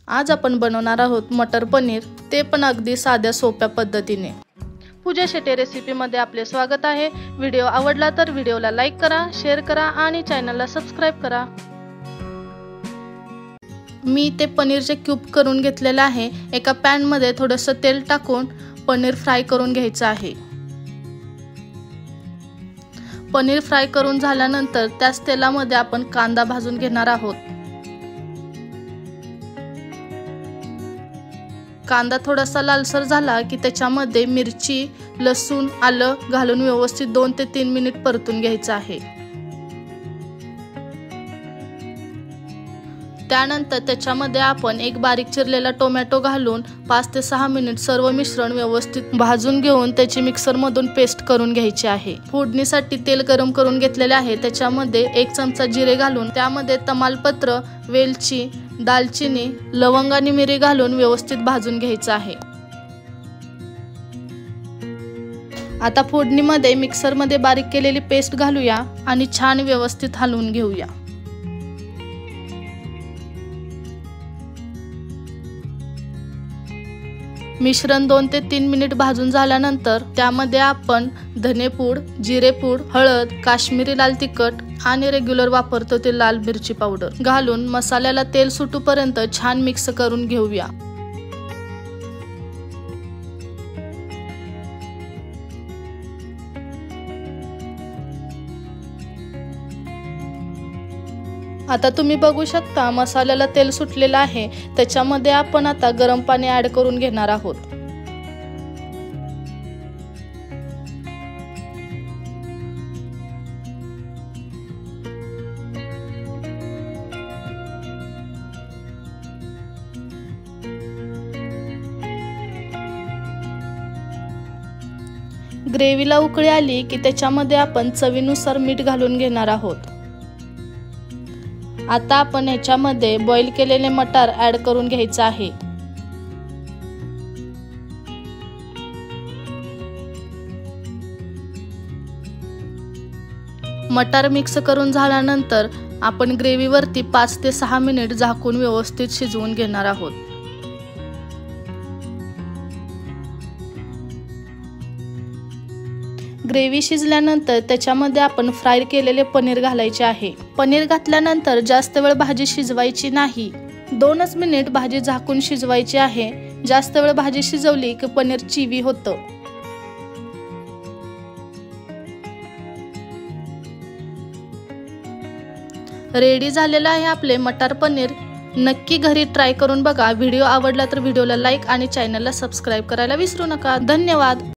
आज आपण बनवणार आहोत मटर पनीर, ते पण अगदी साध्या सोप्या पद्धतीने। पूजा शेटे रेसिपीमध्ये आपले स्वागत आहे। व्हिडिओ आवडला तर व्हिडिओला लाईक करा, शेअर करा आणि चॅनलला सबस्क्राइब करा। मी ते पनीरचे क्यूब करून घेतलेले आहे। एका पॅन मध्ये थोडंसं तेल टाकून पनीर फ्राय करून घ्यायचं आहे। पनीर फ्राय करून झाल्यानंतर त्याच तेलामध्ये आपण कांदा भाजून घेणार आहोत। कांदा थोडासा लालसर झाला की त्याच्यामध्ये मिरची, लसूण, आलं घालून व्यवस्थित 2 ते 3 मिनिट परतून घ्यायचं आहे। त्यानंतर त्याच्यामध्ये आपण एक बारीक चिरलेला टोमॅटो घालून 5 ते 6 मिनिट सर्व मिश्रण व्यवस्थित भाजून घेऊन त्याची मिक्सर मधून पेस्ट करून घ्यायची आहे। फोडणीसाठी तेल गरम करून घेतलेले आहे। त्याच्यामध्ये 1 चमचा जिरे घालून त्यामध्ये तमालपत्र, वेलची, दालचिनी, लवंग आणि मिरी घालून व्यवस्थित भाजून घ्यायचं आहे। आता फोडणीमध्ये मिक्सर मध्ये बारीक केलेली पेस्ट घालूया आणि छान व्यवस्थित हलवून घेऊया। मिश्रण 2 ते 3 मिनिट भाजून झाल्यानंतर त्यामध्ये आपण धनेपूड, जिरेपूड, हळद, काश्मीरी लाल तिखट आणि रेग्युलर वापरतो ते लाल मिरची पावडर घालून मसाल्याला तेल सुटूपर्यंत छान मिक्स करून घेऊया। आता तुम्ही बघू शकता मसाल्याला तेल सुटलेलं आहे। त्याच्यामध्ये आपण आता गरम पाणी ऍड करून घेणार आहोत। ग्रेव्हीला उकळी आली की त्याच्यामध्ये आपण चवीनुसार मीठ घालून घेणार आहोत। आता आपण ह्याच्यामध्ये बॉईल केलेले मटार ऍड करून घ्यायचं आहे। मटार मिक्स करून झाल्यानंतर आपण ग्रेव्हीवरती 5 ते 6 मिनिट झाकून व्यवस्थित शिजवून घेणार आहोत। ग्रेव्ही शिजल्यानंतर त्याच्यामध्ये आपण फ्राय केलेले पनीर घालायचे आहे। पनीर घातल्यानंतर जास्त वेळ भाजी शिजवायची नाही, 2च मिनिट भाजी झाकून शिजवायची आहे। जास्त वेळ भाजी शिजवली की पनीर चिवी होतं। रेडी झालेलं आहे आपले मटार पनीर। नक्की घरी ट्राय करून बघा। व्हिडिओ आवडला तर व्हिडिओला लाईक आणि चॅनलला सबस्क्राइब करायला विसरू नका। धन्यवाद।